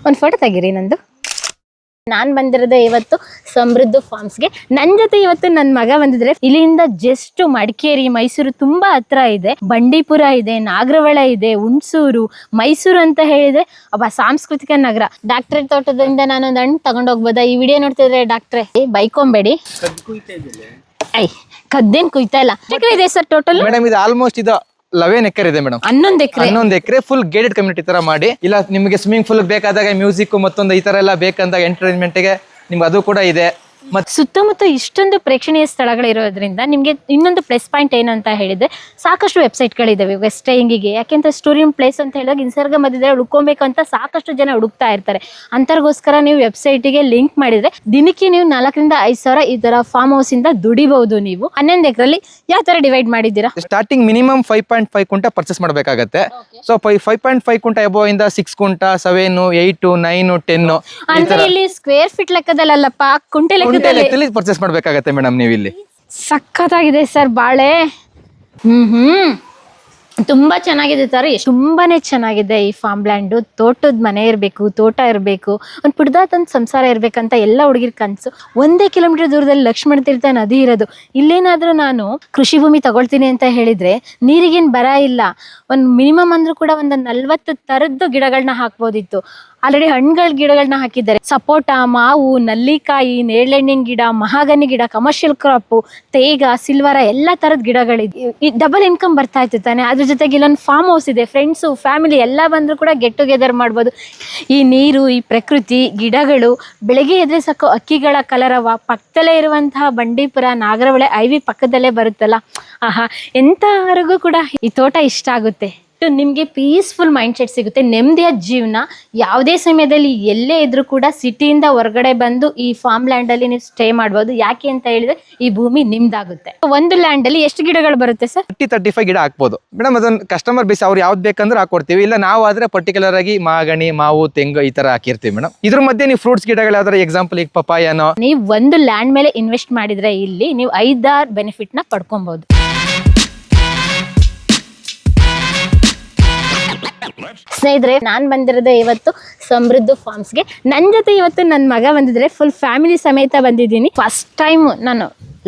ಒಂದು ಫೋಟೋ ತೆಗೀರಿ ನಂದು. ನಾನು ಬಂದಿರೋದೇ ಇವತ್ತು ಸಮೃದ್ಧ ಫಾರ್ಮ್ಸ್ಗೆ. ನನ್ನ ಜೊತೆ ಇವತ್ತು ನನ್ನ ಮಗ ಬಂದಿದ್ರೆ. ಇಲ್ಲಿಂದ ಜಸ್ಟ್ ಮಡಿಕೇರಿ ಮೈಸೂರು ತುಂಬಾ ಹತ್ರ ಇದೆ. ಬಂಡೀಪುರ ಇದೆ, ನಾಗರಹೊಳೆ ಇದೆ, ಹುಣಸೂರು, ಮೈಸೂರು ಅಂತ ಹೇಳಿದ್ರೆ ಒಬ್ಬ ಸಾಂಸ್ಕೃತಿಕ ನಗರ. ಡಾಕ್ಟ್ರೇಟ್ ತೋಟದಿಂದ ನಾನೊಂದು ಹಣ್ಣು ತಗೊಂಡೋಗ್ಬೋದಾ? ಈ ವಿಡಿಯೋ ನೋಡ್ತಿದ್ರೆ ಡಾಕ್ಟ್ರೆ ಬೈಕೊಂಬೇಡಿ. ಐ ಕದ್ದೇನ್ ಕುಯ್ತಾ ಇಲ್ಲ. ಇದೆ ಸರ್ ಟೋಟಲ್ ಮೇಡಮ್ ಇದು ಆಲ್ಮೋಸ್ಟ್ ಇದು 11 ಎಕರೆ ಇದೆ ಮೇಡಮ್. 11 ಎಕರೆ ಫುಲ್ ಗೇಟೆಡ್ ಕಮ್ಯುನಿಟಿ ತರ ಮಾಡಿ. ಇಲ್ಲ ನಿಮಗೆ ಸ್ವಿಮ್ಮಿಂಗ್ ಫುಲ್ ಬೇಕಾದಾಗ ಮ್ಯೂಸಿಕ್ ಮತ್ತೊಂದು ಈ ತರ ಎಲ್ಲ ಬೇಕಂದಾಗ ಎಂಟರ್ಟೈನ್ಮೆಂಟ್ ಗೆ ನಿಮ್ಗೆ ಅದು ಕೂಡ ಇದೆ. ಮತ್ತೆ ಸುತ್ತಮುತ್ತ ಇಷ್ಟೊಂದು ಪ್ರೇಕ್ಷಣೀಯ ಸ್ಥಳಗಳಿರೋದ್ರಿಂದ ನಿಮಗೆ ಇನ್ನೊಂದು ಪ್ಲಸ್ ಪಾಯಿಂಟ್ ಏನು ಅಂತ ಹೇಳಿದ್ರೆ ಸಾಕಷ್ಟು ವೆಬ್ಸೈಟ್ಗಳಿದಾವೆ ಸ್ಟೇಯಿಂಗಿಗೆ. ಯಾಕೆಂದ್ರೆ ಟೂರಿಸ್ಟ್ ಪ್ಲೇಸ್ ಅಂತ ಹೇಳಿದಾಗ ನಿಸರ್ಗ ಮಧ್ಯದಲ್ಲಿ ಹುಡ್ಕೊಬೇಕು ಅಂತ ಸಾಕಷ್ಟು ಜನ ಹುಡುಕ್ತಾ ಇರ್ತಾರೆ. ಅಂತರ್ಗೋಸ್ಕರ ನೀವು ವೆಬ್ಸೈಟಿಗೆ ಲಿಂಕ್ ಮಾಡಿದ್ರೆ ದಿನಕ್ಕೆ ನೀವು 4 ರಿಂದ 5 ಸಾವಿರ ಈ ತರ ಫಾರ್ಮ್ ಹೌಸ್ ಇಂದ ದುಡಿಬಹುದು. ನೀವು 11 ಎಕರೆಲ್ಲಿ ಯಾವ ತರ ಡಿವೈಡ್ ಮಾಡಿದ್ದೀರಾ? ಸ್ಟಾರ್ಟಿಂಗ್ ಮಿನಿಮಮ್ 5.5 ಕುಂಟ ಪರ್ಚೇಸ್ ಮಾಡಬೇಕಾಗತ್ತೆ. ಸೊ 5.5 ಕುಂಟ ಎಬೋ ಇಂದ 6 ಕುಂಟ 7 8 9 10 ಅಂದ್ರೆ ಇಲ್ಲಿ ಸ್ಕ್ವೇರ್ ಫೀಟ್ ಲೆಕ್ಕದಲ್ಲಪ್ಪ, ಕುಂಟೆ ಲೆಕ್ಕದಲ್ಲಿ ಪರ್ಚೇಸ್ ಮಾಡ್ಬೇಕಾಗತ್ತೆ ಮೇಡಮ್. ನೀವು ಇಲ್ಲಿ ಸಖತ್ತಾಗಿದೆ ಸರ್ ಬಾಳೆ. ತುಂಬಾ ಚೆನ್ನಾಗಿದೆ ಸರ್, ತುಂಬಾನೇ ಚೆನ್ನಾಗಿದೆ ಈ ಫಾರ್ಮ್ ಲ್ಯಾಂಡು. ತೋಟದ ಮನೆ ಇರಬೇಕು, ತೋಟ ಇರಬೇಕು, ಒಂದು ಪುಡ್ದಾತಂತ ಸಂಸಾರ ಇರ್ಬೇಕಂತ ಎಲ್ಲ ಹುಡುಗಿರ್ ಕನಸು. 1 ಕಿಲೋಮೀಟರ್ ದೂರದಲ್ಲಿ ಲಕ್ಷ್ಮಣ ತೀರ್ಥ ನದಿ ಇರೋದು. ಇಲ್ಲೇನಾದ್ರೂ ನಾನು ಕೃಷಿ ಭೂಮಿ ತಗೊಳ್ತೀನಿ ಅಂತ ಹೇಳಿದ್ರೆ ನೀರಿಗೇನು ಬರ ಇಲ್ಲ. ಒಂದು ಮಿನಿಮಮ್ ಅಂದ್ರೂ ಕೂಡ ಒಂದು 40 ಥರದ್ದು ಗಿಡಗಳನ್ನ ಹಾಕ್ಬೋದಿತ್ತು. ಆಲ್ರೆಡಿ ಹಣ್ಣುಗಳ ಗಿಡಗಳನ್ನ ಹಾಕಿದ್ದಾರೆ. ಸಪೋಟ, ಮಾವು, ನಲ್ಲಿಕಾಯಿ, ನೇರಳೆಹಣ್ಣಿನ ಗಿಡ, ಮಹಾಗನಿ ಗಿಡ, ಕಮರ್ಷಿಯಲ್ ಕ್ರಾಪು, ತೇಗ, ಸಿಲ್ವರ ಎಲ್ಲ ತರದ ಗಿಡಗಳಿದೆ. ಈ ಡಬಲ್ ಇನ್ಕಮ್ ಬರ್ತಾ ಇತ್ತು ತಾನೆ. ಅದ್ರ ಜೊತೆಗೆ ಇಲ್ಲೊಂದು ಫಾರ್ಮ್ ಹೌಸ್ ಇದೆ. ಫ್ರೆಂಡ್ಸು ಫ್ಯಾಮಿಲಿ ಎಲ್ಲ ಬಂದ್ರು ಕೂಡ ಗೆಟ್ ಟುಗೆದರ್ ಮಾಡ್ಬೋದು. ಈ ನೀರು, ಈ ಪ್ರಕೃತಿ, ಗಿಡಗಳು, ಬೆಳಗ್ಗೆ ಎದ್ರೆ ಸಾಕು ಅಕ್ಕಿಗಳ ಕಲರವ, ಪಕ್ಕದಲ್ಲೇ ಇರುವಂತಹ ಬಂಡೀಪುರ, ನಾಗರಹೊಳೆ ಐವಿ ಪಕ್ಕದಲ್ಲೇ ಬರುತ್ತಲ್ಲ. ಆಹಾ, ಎಂತವರೆಗೂ ಕೂಡ ಈ ತೋಟ ಇಷ್ಟ ಆಗುತ್ತೆ. ನಿಮ್ಗೆ ಪೀಸ್ಫುಲ್ ಮೈಂಡ್ ಸೆಟ್ ಸಿಗುತ್ತೆ, ನೆಮ್ಮದಿಯ ಜೀವನ. ಯಾವುದೇ ಸಮಯದಲ್ಲಿ ಎಲ್ಲೇ ಇದ್ರೂ ಕೂಡ ಸಿಟಿಯಿಂದ ಹೊರಗಡೆ ಬಂದು ಈ ಫಾರ್ಮ್ ಲ್ಯಾಂಡ್ ಅಲ್ಲಿ ನೀವು ಸ್ಟೇ ಮಾಡ್ಬೋದು. ಯಾಕೆ ಅಂತ ಹೇಳಿದ್ರೆ ಈ ಭೂಮಿ ನಿಮ್ದಾಗುತ್ತೆ. ಒಂದು ಲ್ಯಾಂಡ್ ಅಲ್ಲಿ ಎಷ್ಟು ಗಿಡಗಳು ಬರುತ್ತೆ ಸರ್? 30-35 ಗಿಡ ಹಾಕ್ಬೋದು ಮೇಡಮ್. ಅದನ್ನ ಕಸ್ಟಮರ್ ಬೇಸ್ ಅವ್ರು ಯಾವ್ದು ಬೇಕಂದ್ರೆ ಹಾಕೊಡ್ತೀವಿ. ಇಲ್ಲ ನಾವು ಆದ್ರೆ ಪರ್ಟಿಕ್ಯುಲರ್ ಆಗಿ ಮಾಗಣಿ, ಮಾವು, ತೆಂಗು ಈ ತರ ಹಾಕಿರ್ತೀವಿ ಮೇಡಮ್. ಇದ್ರ ಮಧ್ಯೆ ನೀವು ಫ್ರೂಟ್ಸ್ ಗಿಡಗಳು ಯಾವ್ದಾರ ಎಕ್ಸಾಂಪಲ್ ಈಗ ಪಪಾಯನೋ. ನೀವು ಒಂದು ಲ್ಯಾಂಡ್ ಮೇಲೆ ಇನ್ವೆಸ್ಟ್ ಮಾಡಿದ್ರೆ ಇಲ್ಲಿ ನೀವು 5-6 ಬೆನಿಫಿಟ್ ನ ಪಡ್ಕೊಬಹುದು. ಸ್ನೇಹಿತರೆ, ನಾನ್ ಬಂದಿರೋದೇ ಇವತ್ತು ಸಮೃದ್ಧ ಫಾರ್ಮ್ಸ್ಗೆ. ನನ್ನ ಜೊತೆ ಇವತ್ತು ನನ್ನ ಮಗ ಬಂದಿದ್ರೆ. ಫುಲ್ ಫ್ಯಾಮಿಲಿ ಸಮೇತ ಬಂದಿದ್ದೀನಿ. ಫಸ್ಟ್ ಟೈಮ್ ನಾನು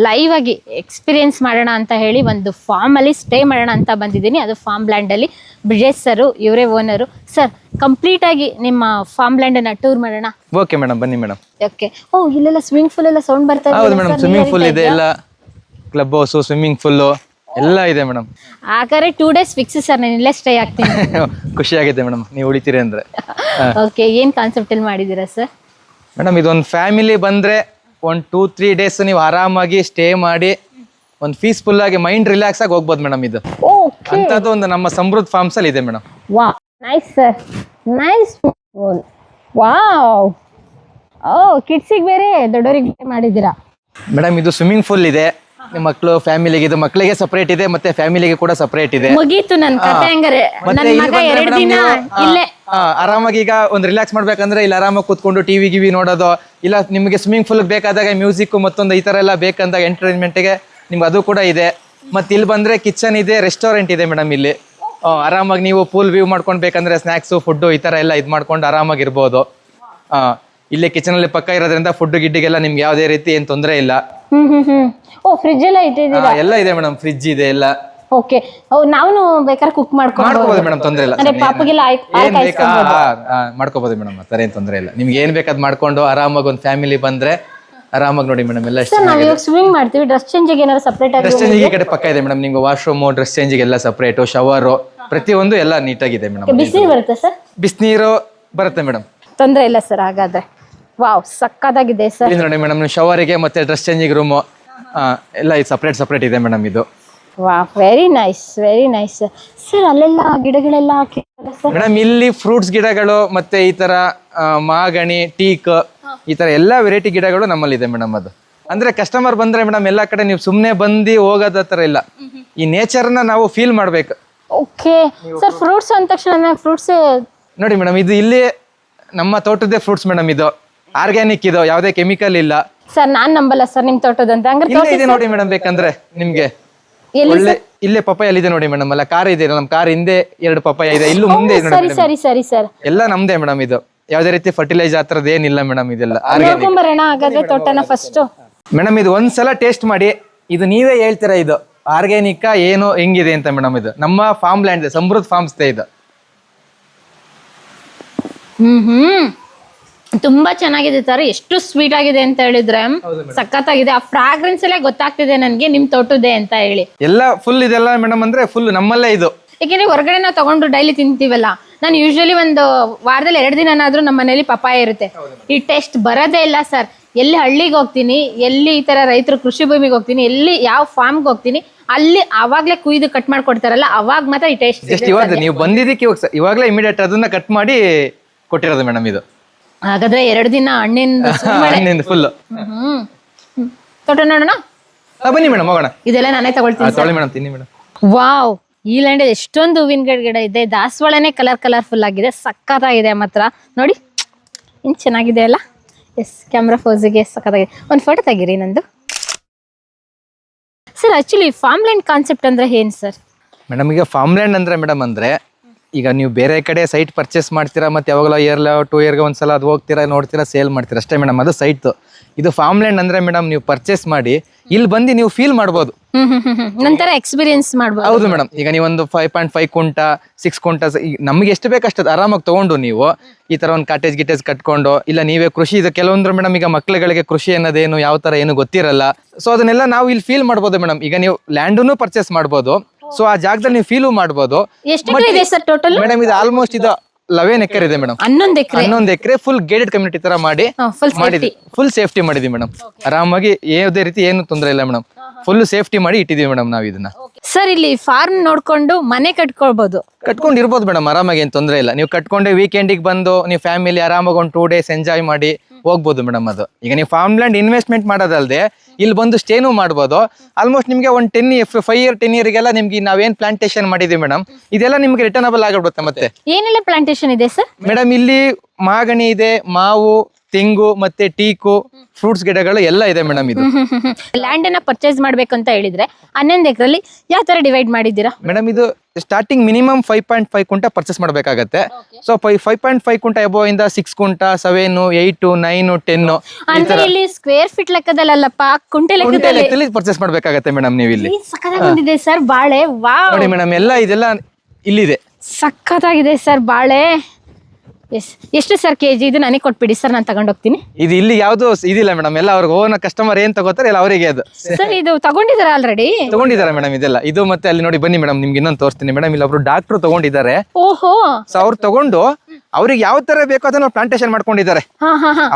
ಲೈವ್ ಆಗಿ ಎಕ್ಸ್ಪೀರಿಯನ್ಸ್ ಮಾಡೋಣ ಅಂತ ಹೇಳಿ ಒಂದು ಫಾರ್ಮ್ ಅಲ್ಲಿ ಸ್ಟೇ ಮಾಡೋಣ ಅಂತ ಬಂದಿದ್ದೀನಿ. ಅದು ಫಾರ್ಮ್ ಲ್ಯಾಂಡ್ ಅಲ್ಲಿ. ಬ್ರಿಜೇಶ್ ಸರ್ ಇವರೇ ಓನರು. ಸರ್, ಕಂಪ್ಲೀಟ್ ಆಗಿ ನಿಮ್ಮ ಫಾರ್ಮ್ ಲ್ಯಾಂಡ್ ಅನ್ನ ಟೂರ್ ಮಾಡೋಣ. ಓಕೆ ಮೇಡಮ್, ಬನ್ನಿ ಮೇಡಮ್. ಓಕೆ. ಓ, ಇಲ್ಲೆಲ್ಲ ಸ್ವಿಮ್ಮಿಂಗ್ ಪೂಲ್ ಎಲ್ಲ ಸೌಂಡ್ ಬರ್ತಾ ಇದೆ. ಹೌದು ಮೇಡಮ್, ಸ್ವಿಮ್ಮಿಂಗ್ ಪೂಲ್ ಇದೆ, ಎಲ್ಲ ಕ್ಲಬ್ ಹೌಸ್, ಸ್ವಿಮ್ಮಿಂಗ್ ಪೂಲ್ ಎಲ್ಲ ಇದೆ ಮೇಡಮ್. ಹಾಗಾದ್ರೆ 2 days ಫಿಕ್ಸ್ ಸರ್, ನಾನು ಇಲ್ಲೇ ಸ್ಟೇ ಆಗ್ತೀನಿ. ಖುಷಿ ಆಗಿದೆ ಮೇಡಮ್ ನೀವು ಉಳಿತೀರಿ ಅಂದ್ರೆ. ಓಕೆ, ಏನ್ ಕಾನ್ಸೆಪ್ಟ್ ಅಲ್ಲಿ ಮಾಡಿದೀರಾ ಸರ್? ಮೇಡಮ್ ಇದೊಂದು ಫ್ಯಾಮಿಲಿ ಬಂದ್ರೆ ಒಂದು 2-3 ಡೇಸ್ ನೀವು ಆರಾಮಾಗಿ ಸ್ಟೇ ಮಾಡಿ ಒಂದು ಪೀಸ್ಫುಲ್ ಆಗಿ ಮೈಂಡ್ ರಿಲ್ಯಾಕ್ಸ್ ಆಗಿ ಹೋಗ್ಬೋದು ಮೇಡಮ್. ಇದು ಅಂತದ್ದು ಒಂದು ನಮ್ಮ ಸಮೃದ್ಧ ಫಾರ್ಮ್ಸ್ ಅಲ್ಲಿ ಇದೆ ಮೇಡಮ್. ವಾ, ನೈಸ್ ಸರ್, ನೈಸ್. ವಾವ್, ಓ, ಕಿಡ್ಸಿಗೆ ಬೇರೆ ದೊಡ್ಡವರಿಗೆ ಮಾಡಿದ್ದೀರಾ ಮೇಡಮ್. ಇದು ಸ್ವಿಮ್ಮಿಂಗ್ ಪೂಲ್ ಇದೆ. ಮಕ್ಕಳು ಫ್ಯಾಮಿಲಿಗೆ, ಇದು ಮಕ್ಕಳಿಗೆ ಸಪರೇಟ್ ಇದೆ, ಮತ್ತೆ ಫ್ಯಾಮಿಲಿಗೆ ಕೂಡ ಸಪರೇಟ್ ಇದೆ. ಮುಗೀತು ನನ್ನ ಕತೆ. ಹಂಗಾರೆ ನನ್ನ ಮಗ 2 ದಿನ ಇಲ್ಲೇ ಆರಾಮಾಗಿ ಈಗ ಒಂದು ರಿಲ್ಯಾಕ್ಸ್ ಮಾಡ್ಬೇಕಂದ್ರೆ ಇಲ್ಲಿ ಆರಾಮಾಗಿ ಕೂತ್ಕೊಂಡು ಟಿವಿ ನೋಡೋದು. ಇಲ್ಲ ನಿಮಗೆ ಸ್ವಿಮ್ಮಿಂಗ್ ಪೂಲ್ ಬೇಕಾದಾಗ ಮ್ಯೂಸಿಕ್ ಮತ್ತೊಂದು ಈ ತರ ಎಲ್ಲ ಬೇಕಂದಾಗ ಎಂಟರ್ಟೈನ್ಮೆಂಟ್ ಗೆ ನಿಮ್ಗೆ ಅದು ಕೂಡ ಇದೆ. ಮತ್ತೆ ಇಲ್ಲಿ ಬಂದ್ರೆ ಕಿಚನ್ ಇದೆ, ರೆಸ್ಟೋರೆಂಟ್ ಇದೆ ಮೇಡಮ್. ಇಲ್ಲಿ ಆರಾಮಾಗಿ ನೀವು ಪೂಲ್ ವ್ಯೂ ಮಾಡ್ಕೊಂಡು ಬೇಕಂದ್ರೆ ಸ್ನಾಕ್ಸ್, ಫುಡ್ ಈ ತರ ಎಲ್ಲ ಇದು ಮಾಡ್ಕೊಂಡು ಆರಾಮಾಗಿ ಇರ್ಬೋದು. ಇಲ್ಲಿ ಕಿಚನ್ ಅಲ್ಲಿ ಪಕ್ಕ ಇರೋದ್ರಿಂದ ಫುಡ್ ಗಿಡ್ಡಿಗೆಲ್ಲ ನಿಮ್ಗೆ ಯಾವುದೇ ರೀತಿ ಏನ್ ತೊಂದರೆ ಇಲ್ಲ. ಓ, ಫ್ರಿಡ್ಜ್ ಎಲ್ಲ ಇಟ್ಟಿದ್ದೀರಾ? ಎಲ್ಲ ಇದೆ ಮೇಡಮ್, ಫ್ರಿಡ್ಜ್ ಇದೆ ಎಲ್ಲ. ಓಕೆ. ನಾವು ಬೇಕಾದ್ರೆ ಕುಕ್ ಮಾಡ್ಕೋಬಹುದು ಮೇಡಮ್, ತೊಂದರೆ ಇಲ್ಲ. ಪಾಪಗೆಲ್ಲ ಮಾಡ್ಕೋಬಹುದು ಮೇಡಮ್, ಆತರ ಏನ್ ತೊಂದರೆ ಇಲ್ಲ. ನಿಮ್ಗೆ ಏನ್ ಬೇಕಾದ್ ಮಾಡ್ಕೊಂಡು ಆರಾಮಾಗಿ ಒಂದು ಫ್ಯಾಮಿಲಿ ಬಂದ್ರೆ ಆರಾಮಾಗಿ ನೋಡಿ ಮೇಡಮ್. ಎಲ್ಲ ಸ್ವಿಮ್ಮಿಂಗ್ ಮಾಡ್ತೀವಿ. ಡ್ರೆಸ್ ಚೇಂಜ್ ಏನಾದ್ರು ಸಪರೇಟ್ ಆಗಿ? ಡ್ರೆಸ್ ಚೇಂಜ್ ಈ ಕಡೆ ಪಕ್ಕ ಇದೆ ಮೇಡಮ್. ನಿಮ್ಗೆ ವಾಶ್ರೂಮ್, ಡ್ರೆಸ್ ಚೇಂಜ್ ಎಲ್ಲ ಸಪರೇಟ್, ಶವರ್ ಪ್ರತಿಯೊಂದು ಎಲ್ಲ ನೀಟಾಗಿದೆ ಮೇಡಮ್. ಬಿಸಿನೀರು ಬರುತ್ತೆ ಸರ್? ಬಿಸಿನೀರು ಬರುತ್ತೆ ಮೇಡಮ್, ತೊಂದರೆ ಇಲ್ಲ ಸರ್. ಹಾಗಾದ್ರೆ ವಾವ್, ಸಕ್ಕತ್ತಾಗಿದೆ ಸರ್. ನೋಡಿ ಮೇಡಮ್, ಶವರಿಗೆ ಮತ್ತೆ ಡ್ರೆಸ್ ಚೇಂಜಿಂಗ್ ರೂಮ್ ಎಲ್ಲ ಸಪರೇಟ್ ಇದೆ ಮೇಡಮ್. ಇದು wow, very nice, very nice sir. ಅಲ್ಲೆಲ್ಲ ಗಿಡಗಳೆಲ್ಲ ಹಾಕಿದ್ದಾರೆ ಸರ್ ಮೇಡಮ್. ಇಲ್ಲಿ ಫ್ರೂಟ್ಸ್ ಗಿಡಗಳು ಮತ್ತೆ ಈ ತರ ಮಾಗಣಿ, ಟೀಕ್ ಈ ತರ ಎಲ್ಲಾ ವೆರೈಟಿ ಗಿಡಗಳು ನಮ್ಮಲ್ಲಿ ಇದೆ ಮೇಡಮ್. ಅದು ಅಂದ್ರೆ ಕಸ್ಟಮರ್ ಬಂದ್ರೆ ಮೇಡಮ್ ಎಲ್ಲಾ ಕಡೆ ನೀವು ಸುಮ್ನೆ ಬಂದು ಹೋಗೋದ ತರ ಇಲ್ಲ. ಈ ನೇಚರ್ ನ ನಾವು ಫೀಲ್ ಮಾಡ್ಬೇಕು. Okay sir. ಫ್ರೂಟ್ಸ್ ಅಂದ ತಕ್ಷಣ ಫ್ರೂಟ್ಸ್ ನೋಡಿ ಮೇಡಮ್, ಇದು ಇಲ್ಲಿ ನಮ್ಮ ತೋಟದೇ ಫ್ರೂಟ್ಸ್ ಮೇಡಮ್. ಇದು ಆರ್ಗ್ಯಾನಿಕ್, ಇದು ಯಾವುದೇ ಕೆಮಿಕಲ್ ಇಲ್ಲ ಸರ್. ನಾನ್ ನಂಬಲ್ಲ ಸರ್ ನಿಮ್ ತೋಟದಂತ. ಇದೆ ನೋಡಿ ಮೇಡಮ್, ಬೇಕಂದ್ರೆ ನಿಮ್ಗೆ ಒಳ್ಳೆ ಇಲ್ಲೇ ಪಪಾಯ ಇದೆ ನೋಡಿ ಮೇಡಮ್. ಅಲ್ಲ ಕಾರ್ ಇದೆ, ನಮ್ ಕಾರ್ ಹಿಂದೆ 2 ಪಪಾಯ ಇದೆ, ಇಲ್ಲೂ ಮುಂದೆ ಇದೆ. ಸರಿ ಸರಿ ಸರಿ ಸರ್, ಎಲ್ಲ ನಮ್ದೇ ಮೇಡಮ್. ಇದು ಯಾವುದೇ ರೀತಿ ಫರ್ಟಿಲೈಸರ್ ಆ ಥರದ್ದು ಏನಿಲ್ಲ ಮೇಡಮ್, ಇದೆಲ್ಲ ಆರ್ಗ್ಯಾನಿಕ್. ನೋಡ್ಕೊಂಬರೋಣ ಹಾಗಾದ್ರೆ ತೋಟನ ಫಸ್ಟ್. ಮೇಡಮ್ ಇದು ಒಂದ್ಸಲ ಟೇಸ್ಟ್ ಮಾಡಿ, ಇದು ನೀವೇ ಹೇಳ್ತೀರಾ ಇದು ಆರ್ಗ್ಯಾನಿಕ್ ಏನು ಹೆಂಗಿದೆ ಅಂತ ಮೇಡಮ್. ಇದು ನಮ್ಮ ಫಾರ್ಮ್ ಲ್ಯಾಂಡ್ ಸಮೃದ್ಧ ಫಾರ್ಮ್ಸ್ ಇದು. ತುಂಬಾ ಚೆನ್ನಾಗಿದೆ ಸರ್. ಎಷ್ಟು ಸ್ವೀಟ್ ಆಗಿದೆ ಅಂತ ಹೇಳಿದ್ರೆ ಸಖತ್ತಾಗಿದೆ. ಆ ಫ್ರಾಗ್ರೆನ್ಸ್ ಎಲ್ಲ ಗೊತ್ತಾಗ್ತಿದೆ ನನ್ಗೆ ನಿಮ್ ತೋಟದೇ ಅಂತ ಹೇಳಿ. ಎಲ್ಲ ಫುಲ್ ಇದೆಲ್ಲ ಮೇಡಮ್ ಅಂದ್ರೆ ಫುಲ್ ನಮ್ಮಲ್ಲೇ ಇದು. ಯಾಕೆಂದ್ರೆ ಹೊರಗಡೆ ನಾವು ತಗೊಂಡು ಡೈಲಿ ತಿಂತೀವಲ್ಲ, ನಾನು ಯೂಶಲಿ ಒಂದು ವಾರದಲ್ಲಿ 2 ದಿನನಾದ್ರೂ ನಮ್ಮ ಮನೇಲಿ ಪಪಾಯ ಇರುತ್ತೆ. ಈ ಟೇಸ್ಟ್ ಬರೋದೇ ಇಲ್ಲ ಸರ್. ಎಲ್ಲಿ ಹಳ್ಳಿಗೆ ಹೋಗ್ತೀನಿ, ಎಲ್ಲಿ ಈ ತರ ರೈತರು ಕೃಷಿ ಭೂಮಿಗೆ ಹೋಗ್ತೀನಿ, ಎಲ್ಲಿ ಯಾವ ಫಾರ್ಮ್ಗೆ ಹೋಗ್ತೀನಿ, ಅಲ್ಲಿ ಅವಾಗ್ಲೇ ಕುಯ್ದು ಕಟ್ ಮಾಡ್ಕೊಡ್ತಾರಲ್ಲ, ಅವಾಗ ಮಾತ್ರ ಈ ಟೇಸ್ಟ್. ಜಸ್ಟ್ ಇವಾಗ ನೀವು ಬಂದಿದ್ದಕ್ಕೆ ಇವಾಗಲೇ ಇಮಿಡಿಯೇಟ್ ಅದನ್ನ ಕಟ್ ಮಾಡಿ ಕೊಟ್ಟಿರೋದು ಮೇಡಮ್ ಇದು. ಹಾಗಾದ್ರೆ 2 ದಿನ ಹಣ್ಣಿಂದ ಫುಲ್. ತೋಟ ನೋಡೋಣ ಬನ್ನಿ ಮೇಡಮ್, ಹೋಗೋಣ. ಇದೆಲ್ಲ ನಾನೇ ತಗೊಳ್ತೀನಿ ಮೇಡಮ್, ತಿನ್ನಿ ಮೇಡಮ್. ವಾವ್, ಈ ಲ್ಯಾಂಡ್ ಎಷ್ಟೊಂದು ಹೂವಿನ ಗಿಡ ಇದೆ. ದಾಸವಾಳನೇ ಕಲರ್ಫುಲ್ ಆಗಿದೆ, ಸಖತ್ತಾಗಿದೆ ಮಾತ್ರ. ನೋಡಿ ಇನ್ ಚೆನ್ನಾಗಿದೆ ಅಲ್ಲ. ಎಸ್, ಕ್ಯಾಮ್ರಾ ಫೋಸಿಗೆ ಸಖತ್ತಾಗಿದೆ. ಒಂದು ಫೋಟೋ ತೆಗೀರಿ ನಂದು. Sir actually farm land concept ಅಂದ್ರೆ ಏನ್ ಸರ್? ಮೇಡಮ್ ಈಗ ಫಾರ್ಮ್ ಲ್ಯಾಂಡ್ ಅಂದ್ರೆ ಮೇಡಮ್ ಅಂದ್ರೆ ಈಗ ನೀವು ಬೇರೆ ಕಡೆ ಸೈಟ್ ಪರ್ಚೇಸ್ ಮಾಡ್ತೀರಾ, ಮತ್ತೆ ಯಾವಾಗಲೂ 2 ಇಯರ್ಗೆ ಒಂದ್ಸಲ ಅದು ಹೋಗ್ತೀರಾ, ನೋಡ್ತೀರಾ, ಸೇಲ್ ಮಾಡ್ತೀರಾ ಅಷ್ಟೇ ಮೇಡಮ್, ಅದು ಸೈಟ್. ಇದು ಫಾರ್ಮ್ ಲ್ಯಾಂಡ್ ಅಂದ್ರೆ ಮೇಡಮ್ ನೀವು ಪರ್ಚೇಸ್ ಮಾಡಿ ಇಲ್ಲಿ ಬಂದು ನೀವು ಫೀಲ್ ಮಾಡ್ಬೋದು. ನಂತರ ಎಕ್ಸ್ಪೀರಿಯನ್ಸ್ ಮಾಡ್ಬೋದು. ಹೌದು ಮೇಡಮ್. ಈಗ ನೀವೊಂದು 5.5 ಕುಂಟ 6 ಕುಂಟ ನಮಗೆ ಎಷ್ಟು ಬೇಕು ಅಷ್ಟು ಆರಾಮಾಗಿ ತಗೊಂಡು ನೀವು ಈ ತರ ಒಂದು ಕಾಟೇಜ್ ಗಿಟೇಜ್ ಕಟ್ಕೊಂಡು, ಇಲ್ಲ ನೀವೇ ಕೃಷಿ ಇದು ಕೆಲವೊಂದ್ರು ಮೇಡಮ್ ಈಗ ಮಕ್ಳುಗಳಿಗೆ ಕೃಷಿ ಅನ್ನೋದೇನು ಯಾವ ತರ ಏನು ಗೊತ್ತಿರಲ್ಲ. ಸೊ ಅದನ್ನೆಲ್ಲ ನಾವು ಇಲ್ಲಿ ಫೀಲ್ ಮಾಡ್ಬೋದು ಮೇಡಮ್. ಈಗ ನೀವು ಲ್ಯಾಂಡನ್ನು ಪರ್ಚೇಸ್ ಮಾಡ್ಬೋದು, ಸೊ ಆ ಜಾಗದಲ್ಲಿ ನೀವು ಫೀಲು ಮಾಡ್ಬೋದು. ಮೇಡಮ್ ಇದು ಆಲ್ಮೋಸ್ಟ್ ಇದು 11 ಎಕರೆ ಇದೆ ಮೇಡಮ್. 11 ಎಕರೆ ಫುಲ್ ಗೇಟೆಡ್ ಕಮ್ಯುನಿಟಿ ತರ ಮಾಡಿದ್ವಿ. ಫುಲ್ ಸೇಫ್ಟಿ ಮಾಡಿದ್ವಿ ಮೇಡಮ್. ಆರಾಮಾಗಿ ಯಾವುದೇ ರೀತಿ ಏನು ತೊಂದರೆ ಇಲ್ಲ ಮೇಡಮ್. ಫುಲ್ ಸೇಫ್ಟಿ ಮಾಡಿ ಇಟ್ಟಿದೀವಿ ಮೇಡಮ್ ನಾವು ಇದನ್ನ. ಸರ್ ಇಲ್ಲಿ ಫಾರ್ಮ್ ನೋಡ್ಕೊಂಡು ಮನೆ ಕಟ್ಕೊಂಡು ಇರ್ಬೋದು ಮೇಡಮ್, ಆರಾಮಾಗಿ ಏನು ತೊಂದರೆ ಇಲ್ಲ. ನೀವು ಕಟ್ಕೊಂಡೆ ವೀಕೆಂಡಿಗೆ ಬಂದು ನೀವು ಫ್ಯಾಮಿಲಿ ಆರಾಮಾಗಿ ಒಂದು 2 ಡೇಸ್ ಎಂಜಾಯ್ ಮಾಡಿ ಹೋಗ್ಬೋದು ಮೇಡಮ್. ಅದು ಈಗ ನೀವು ಫಾರ್ಮ್ ಲ್ಯಾಂಡ್ ಇನ್ವೆಸ್ಟ್ಮೆಂಟ್ ಮಾಡೋದಲ್ಲದೆ ಇಲ್ಲಿ ಬಂದು ಸ್ಟೇನು ಮಾಡ್ಬೋದು. ಆಲ್ಮೋಸ್ಟ್ ನಿಮಗೆ ಒಂದು 10 ಇಯರ್ಗೆಲ್ಲ ನಿಮ್ಗೆ ನಾವೇನ್ ಪ್ಲಾಂಟೇಶನ್ ಮಾಡಿದೀವಿ ಮೇಡಮ್, ಇದೆಲ್ಲ ನಿಮ್ಗೆ ರಿಟರ್ನಬಲ್ ಆಗಿಬಿಡುತ್ತೆ. ಮತ್ತೆ ಏನೆಲ್ಲ ಪ್ಲಾಂಟೇಶನ್ ಇದೆ ಸರ್? ಮೇಡಮ್ ಇಲ್ಲಿ ಮಾಗಣಿ ಇದೆ, ಮಾವು, ತೆಂಗು, ಮತ್ತೆ ಟೀಕು, ಫ್ರೂಟ್ಸ್ ಗಿಡಗಳು ಎಲ್ಲ ಇದೆ ಮೇಡಮ್. ಇದು ಲ್ಯಾಂಡ್ ಅನ್ನ ಪರ್ಚೇಸ್ ಮಾಡ್ಬೇಕು ಅಂತ ಹೇಳಿದ್ರೆ 11 ಎಕರೆಲಿ ಯಾವ ತರ ಡಿವೈಡ್ ಮಾಡಿದ್ದೀರಾ ಮೇಡಮ್? ಇದು ಸ್ಟಾರ್ಟಿಂಗ್ ಮಿನಿಮಮ್ 5.5 ಕುಂಟ ಪರ್ಚೇಸ್ ಮಾಡ್ಬೇಕಾಗತ್ತೆ. ಸೊ 5.5 ಕುಂಟ ಎಬೋ ಇಂದ 6 ಕುಂಟ, 7, 8, 9, 10 ಅಂದ್ರೆ ಇಲ್ಲಿ ಸ್ಕ್ವೇರ್ ಫೀಟ್ ಲೆಕ್ಕದಲ್ಲಪ್ಪ, ಕುಂಟೆ ಲೆಕ್ಕದಲ್ಲಿ ಪರ್ಚೇಸ್ ಮಾಡ್ಬೇಕಾಗತ್ತೆ ಮೇಡಮ್. ನೀವು ಇಲ್ಲಿ ಸಖತ್ತಾಗಿದೆ ಸರ್ ಬಾಳೆ. ವಾವ್ ನೋಡಿ ಮೇಡಮ್, ಎಲ್ಲ ಇದೆಲ್ಲ ಇಲ್ಲಿದೆ. ಸಖತ್ತಾಗಿದೆ ಸರ್ ಬಾಳೆ. ಎಸ್, ಎಷ್ಟು ಸರ್ ಕೆಜಿ? ಇದು ನನಗೆ ಕೊಟ್ಬಿಡಿ ಸರ್, ನಾನು ತಗೊಂಡೋಗ್ತೀನಿ. ಇದು ಇಲ್ಲಿ ಯಾವ್ದು ಇದಿಲ್ಲ ಮೇಡಮ್, ಎಲ್ಲ ಅವ್ರಿಗೆ ಓನ್ ಕಸ್ಟಮರ್ ಏನ್ ತಗೋತಾರೆ ಎಲ್ಲ ಅವರಿಗೆ. ಅದು ಸರ್ ಇದು ತಗೊಂಡಿದಾರ ಆಲ್ರೆಡಿ? ತಗೊಂಡಿದ್ದಾರೆ ಮೇಡಮ್ ಇದೆಲ್ಲ. ಇದು ಮತ್ತೆ ಅಲ್ಲಿ ನೋಡಿ ಬನ್ನಿ ಮೇಡಮ್, ನಿಮ್ಗೆ ಇನ್ನೊಂದು ತೋರಿಸ್ತೀನಿ ಮೇಡಮ್. ಇಲ್ಲಿ ಒಬ್ರು ಡಾಕ್ಟರ್ ತಗೊಂಡಿದ್ದಾರೆ. ಓಹೋ. ಸೊ ಅವ್ರು ತಗೊಂಡು ಅವ್ರಿಗೆ ಯಾವ ತರ ಬೇಕೋ ಅದನ್ನ ಪ್ಲಾಂಟೇಶನ್ ಮಾಡ್ಕೊಂಡಿದ್ದಾರೆ.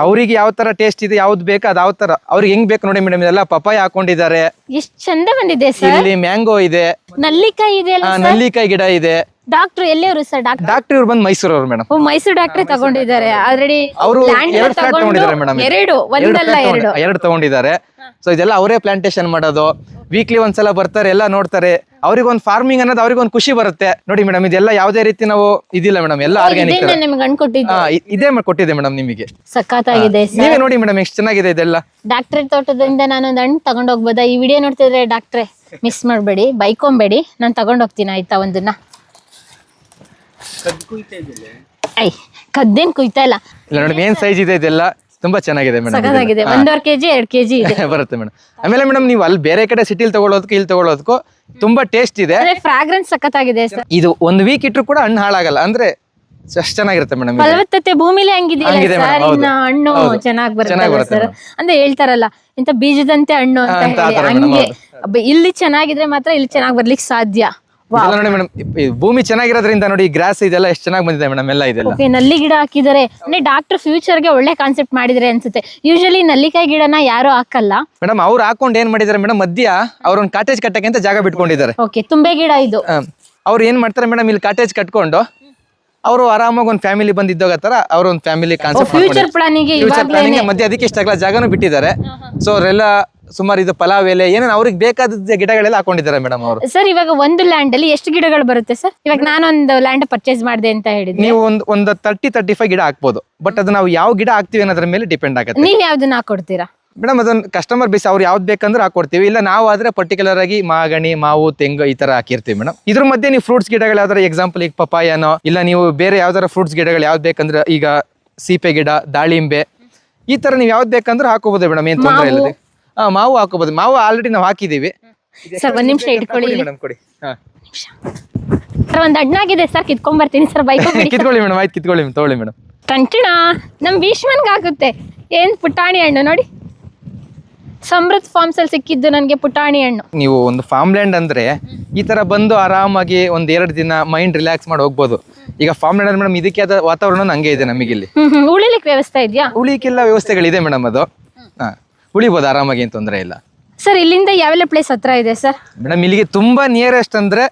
ಅವ್ರಿಗೆ ಯಾವ ತರ ಟೇಸ್ಟ್ ಇದೆ, ಯಾವ್ದು ಬೇಕು ಅದು ಯಾವ ತರ ಅವ್ರಿಗೆ ಹೆಂಗ್ ಬೇಕು ನೋಡಿ ಮೇಡಮ್. ಇದೆಲ್ಲ ಪಪಾಯ ಹಾಕೊಂಡಿದ್ದಾರೆ. ಎಷ್ಟು ಚಂದ ಬಂದಿದೆ ಸರ್. ಇಲ್ಲಿ ಮ್ಯಾಂಗೋ ಇದೆ, ನಲ್ಲಿಕಾಯಿ ಇದೆ, ನಲ್ಲಿಕಾಯಿ ಗಿಡ ಇದೆ. Doctor ಎಲ್ಲಿಯವರು sir? ಡಾಕ್ಟರ್ ಇವ್ರು ಬಂದು ಮೈಸೂರು ಅವ್ರು ಮೇಡಮ್. ಮೈಸೂರು ಡಾಕ್ಟರ್ ತಗೊಂಡಿದ್ದಾರೆ ಆಲ್ರೆಡಿ. ಅವರು 2 ಫ್ಲಾಟ್ ತಗೊಂಡಿದ್ದಾರೆ ಮೇಡಮ್. 2 ತಗೊಂಡಿದ್ದಾರೆ. ಸೊ ಇದೆಲ್ಲ ಅವರೇ ಪ್ಲಾಂಟೇಶನ್ ಮಾಡೋದು. ವೀಕ್ಲಿ ಒಂದ್ಸಲ ಬರ್ತಾರೆ, ಎಲ್ಲ ನೋಡ್ತಾರೆ. ಅವ್ರಿಗೊಂದು ಫಾರ್ಮಿಂಗ್ ಅನ್ನೋದು ಅವ್ರಿಗೊಂದು ಖುಷಿ ಬರುತ್ತೆ ನೋಡಿ ಮೇಡಮ್. ಇದೆಲ್ಲ ಯಾವುದೇ ರೀತಿ ನಾವು ಇದಿಲ್ಲ ಮೇಡಮ್, ಎಲ್ಲ ಆರ್ಗ್ಯಾನಿಕ್ ಇದೇ ಕೊಟ್ಟಿದೆ ಮೇಡಮ್ ನಿಮಗೆ. ಸಖತ್ತಾಗಿದೆ. ನೀವೇ ನೋಡಿ ಮೇಡಮ್ ಎಷ್ಟು ಚೆನ್ನಾಗಿದೆ ಇದೆಲ್ಲ. ಡಾಕ್ಟರ್ ತೋಟದಿಂದ ನಾನೊಂದು ಹಣ್ಣು ತಗೊಂಡ್ ಹೋಗ್ಬೋದಾ? ಈ ವಿಡಿಯೋ ನೋಡ್ತಿದ್ರೆ ಡಾಕ್ಟ್ರೆ ಮಿಸ್ ಮಾಡಬೇಡಿ, ಬೈಕೊಂಬೇಡಿ, ನಾನು ತಗೊಂಡ್ ಹೋಗ್ತೀನಿ ಆಯ್ತಾ? ಒಂದನ್ನ ಕದ್ದೇನ್ ಕುಯ್ತಾ ಇಲ್ಲ ನೋಡಿ, ಏನ್ ಸೈಜ್ ಇದೆ ಇದೆಲ್ಲ ತುಂಬಾ ಚೆನ್ನಾಗಿದೆ ಮೇಡಮ್. 1.5 ಕೆಜಿ 2 ಕೆಜಿ ಬರುತ್ತೆ ಮೇಡಮ್. ಆಮೇಲೆ ಮೇಡಮ್ ನೀವು ಅಲ್ಲಿ ಬೇರೆ ಕಡೆ ಸಿಟಿಲಿ ತಗೊಳ್ಳೋದಕ್ಕೂ ಇಲ್ಲಿ ತಗೊಳ್ಳೋದಕ್ಕೂ ತುಂಬಾ ಟೇಸ್ಟ್ ಇದೆ. ಫ್ರಾಗ್ರೆನ್ಸ್ ಸಖತ್ತಾಗಿದೆ ಸರ್. ಇದು 1 ವೀಕ್ ಇಟ್ರು ಕೂಡ ಹಣ್ಣು ಹಾಳಾಗಲ್ಲ, ಅಂದ್ರೆ ಅಷ್ಟು ಚೆನ್ನಾಗಿರುತ್ತೆ ಮೇಡಮ್. ಫಲವತ್ತತೆ ಭೂಮಿಲಿ ಹಂಗಿದೆಯಲ್ಲ ಸರ್, ಇನ್ನ ಹಣ್ಣು ಚೆನ್ನಾಗಿ ಬರುತ್ತೆ ಸರ್. ಅಂದ್ರೆ ಹೇಳ್ತಾರಲ್ಲ ಇಂತ ಬೀಜದಂತೆ ಹಣ್ಣು ಅಂತ ಹೇಳಿ, ಹಂಗೆ ಇಲ್ಲಿ ಚೆನ್ನಾಗಿದ್ರೆ ಮಾತ್ರ ಇಲ್ಲಿ ಚೆನ್ನಾಗಿ ಬರ್ಲಿಕ್ಕೆ ಸಾಧ್ಯ. ನೋಡಿ ಮೇಡಮ್, ಭೂಮಿ ಚೆನ್ನಾಗಿರೋದ್ರಿಂದ ನೋಡಿ ಗ್ರಾಸ್ ಇದೆಲ್ಲ ಎಷ್ಟು ಚೆನ್ನಾಗಿ ಬಂದಿದೆ ಮೇಡಮ್. ಎಲ್ಲ ಇದೆಲ್ಲ ನಲ್ಲಿ ಗಿಡ ಹಾಕಿದ್ದಾರೆ. ಅಂದ್ರೆ ಡಾಕ್ಟರ್ ಫ್ಯೂಚರ್ ಗೆ ಒಳ್ಳೆ ಕಾನ್ಸೆಪ್ಟ್ ಮಾಡಿದ್ರೆ ಅನ್ಸುತ್ತೆ. ಯೂಶಲಿ ನಲ್ಲಿಕಾಯಿ ಗಿಡನ ಯಾರು ಹಾಕಲ್ಲ ಮೇಡಮ್. ಅವ್ರು ಹಾಕೊಂಡು ಏನ್ ಮಾಡಿದಾರೆ ಮೇಡಮ್, ಮಧ್ಯ ಅವ್ರೊಂದು ಕಾಟೇಜ್ ಕಟ್ಟಕ್ಕೆ ಅಂತ ಜಾಗ ಬಿಟ್ಕೊಂಡಿದ್ದಾರೆ. ಓಕೆ, ತುಂಬೆ ಗಿಡ ಇದು. ಅವ್ರು ಏನ್ ಮಾಡ್ತಾರೆ ಮೇಡಮ್, ಇಲ್ಲಿ ಕಾಟೇಜ್ ಕಟ್ಕೊಂಡು ಅವರು ಆರಾಮಾಗಿ ಒಂದು ಫ್ಯಾಮಿಲಿ ಬಂದಿದ್ದಾಗ ತರ ಅವ್ರ ಒಂದು ಫ್ಯಾಮಿಲಿ ಕಾನ್ಸೆಪ್ಟ್ ಫ್ಯೂಚರ್ ಪ್ಲಾನಿಂಗ್ ಮಧ್ಯೆ ಅದಕ್ಕೆ ಇಷ್ಟಾಗಲ್ಲ ಜಾಗನೂ ಬಿಟ್ಟಿದ್ದಾರೆ. ಸೊ ಅವರೆಲ್ಲ ಸುಮಾರು ಇದು ಪಲಾವ್ ಎಲೆ ಏನೇನು ಅವ್ರಿಗೆ ಬೇಕಾದ ಗಿಡಗಳೆಲ್ಲ ಹಾಕೊಂಡಿದ್ದಾರೆ ಮೇಡಮ್ ಅವರು. ಸರ್ ಇವಾಗ ಒಂದು ಲ್ಯಾಂಡ್ ಅಲ್ಲಿ ಎಷ್ಟು ಗಿಡಗಳು ಬರುತ್ತೆ ಸರ್? ಇವಾಗ ನಾನೊಂದು ಲ್ಯಾಂಡ್ ಪರ್ಚೇಸ್ ಮಾಡಿದೆ ಅಂತ ಹೇಳಿದ್ರೆ ನೀವು ಒಂದು 30-35 ಗಿಡ ಹಾಕ್ಬೋದು. ಬಟ್ ಅದು ನಾವು ಯಾವ ಗಿಡ ಹಾಕ್ತಿವಿ ಅನ್ನೋದ್ರ ಮೇಲೆ ಡಿಪೆಂಡ್ ಆಗುತ್ತೆ. ನೀವ್ ಯಾವ್ದನ್ನ ಹಾಕೊಡ್ತೀರಾ ಮೇಡಮ್? ಅದನ್ನ ಕಸ್ಟಮರ್ ಬೇಸ್ ಅವ್ರು ಯಾವ್ದು ಬೇಕಂದ್ರೆ ಹಾಕೊಡ್ತೀವಿ. ಇಲ್ಲ ನಾವು ಆದ್ರೆ ಪರ್ಟಿಕ್ಯುಲರ್ ಆಗಿ ಮಾಗಣಿ, ಮಾವು, ತೆಂಗು ಈ ತರ ಹಾಕಿರ್ತೀವಿ ಮೇಡಮ್. ಇದ್ರ ಮಧ್ಯೆ ನೀವು ಫ್ರೂಟ್ಸ್ ಗಿಡಗಳು ಯಾವ್ದಾರ ಎಕ್ಸಾಂಪಲ್ ಈಗ ಪಪಾಯನೋ, ಇಲ್ಲ ನೀವು ಬೇರೆ ಯಾವ್ದಾರ ಫ್ರೂಟ್ಸ್ ಗಿಡಗಳು ಯಾವ್ದು ಬೇಕಂದ್ರೆ ಈಗ ಸೀಪೆ ಗಿಡ, ದಾಳಿಂಬೆ, ಈ ತರ ನೀವು ಯಾವ್ದು ಬೇಕಂದ್ರೆ ಹಾಕೋಬಹುದು ಮೇಡಮ್, ಏನ್ ತೊಂದರೆ ಇಲ್ಲ. ಮಾವು ಹಾಕೋಬಹುದು. ಮಾವು ಆಲ್ರೆಡಿ ನಾವು ಹಾಕಿದೀವಿ. ಸರ್ ಒಂದ್ ನಿಮಿಷ ಇಟ್ಕೊಳ್ಳಿ ಮೇಡಮ್ ಕೊಡಿ. ಸರ್ ಒಂದ್ ಹಣ್ಣಾಗಿದೆ ಸರ್, ಕಿತ್ಕೊಂಡ್ ಬರ್ತೀನಿ ಸರ್. ಬೈಕ್ ಕಿತ್ಕೊಳ್ಳಿ ಮೇಡಮ್, ಆಯ್ತು ಕಿತ್ಕೊಳ್ಳಿ ತಗೊಳ್ಳಿ ಮೇಡಮ್. ಕಂಟಿಣ ನಮ್ ಭೀಷ್ಮನ್ಗೆ ಆಗುತ್ತೆ. ಏನ್ ಪುಟಾಣಿ ಹಣ್ಣು ನೋಡಿ, ಸಮೃದ್ಧ ಫಾರ್ಮ್ಸ್ ಅಲ್ಲಿ ಸಿಕ್ಕಿದ್ದು ನನಗೆ ಪುಟಾಣಿ ಹಣ್ಣು. ನೀವು ಒಂದು ಫಾರ್ಮ್ ಲ್ಯಾಂಡ್ ಅಂದ್ರೆ ಈ ತರ ಬಂದು ಆರಾಮಾಗಿ ಒಂದ್ 2 ದಿನ ಮೈಂಡ್ ರಿಲ್ಯಾಕ್ಸ್ ಮಾಡಿ ಹೋಗ್ಬೋದು. ಈಗ ಫಾರ್ಮ್ ಲ್ಯಾಂಡ್ ಅಂದ್ರೆ ಮೇಡಮ್ ಇದಕ್ಕೆ ಆದ ವಾತಾವರಣ ಹಂಗೆ ಇದೆ ನಮಗೆ ಇಲ್ಲಿ. ಉಳಿಲಿಕ್ಕೆ ವ್ಯವಸ್ಥೆ ಇದೆಯಾ? ಉಳಿಕೆಲ್ಲ ವ್ಯವಸ್ಥೆಗಳಿದೆ ಮೇಡಮ್, ಅದು ಉಳಿಬೋದು ಆರಾಮಾಗಿ, ಏನ್ ತೊಂದರೆ ಇಲ್ಲ. ಸರ್ ಇಲ್ಲಿಂದ ಯಾವೆಲ್ಲ ಪ್ಲೇಸ್ ಹತ್ರ ಇದೆ ಸರ್? ಮೇಡಮ್ ಇಲ್ಲಿಗೆ ತುಂಬಾ ನಿಯರೆಸ್ಟ್ ಅಂದ್ರೆ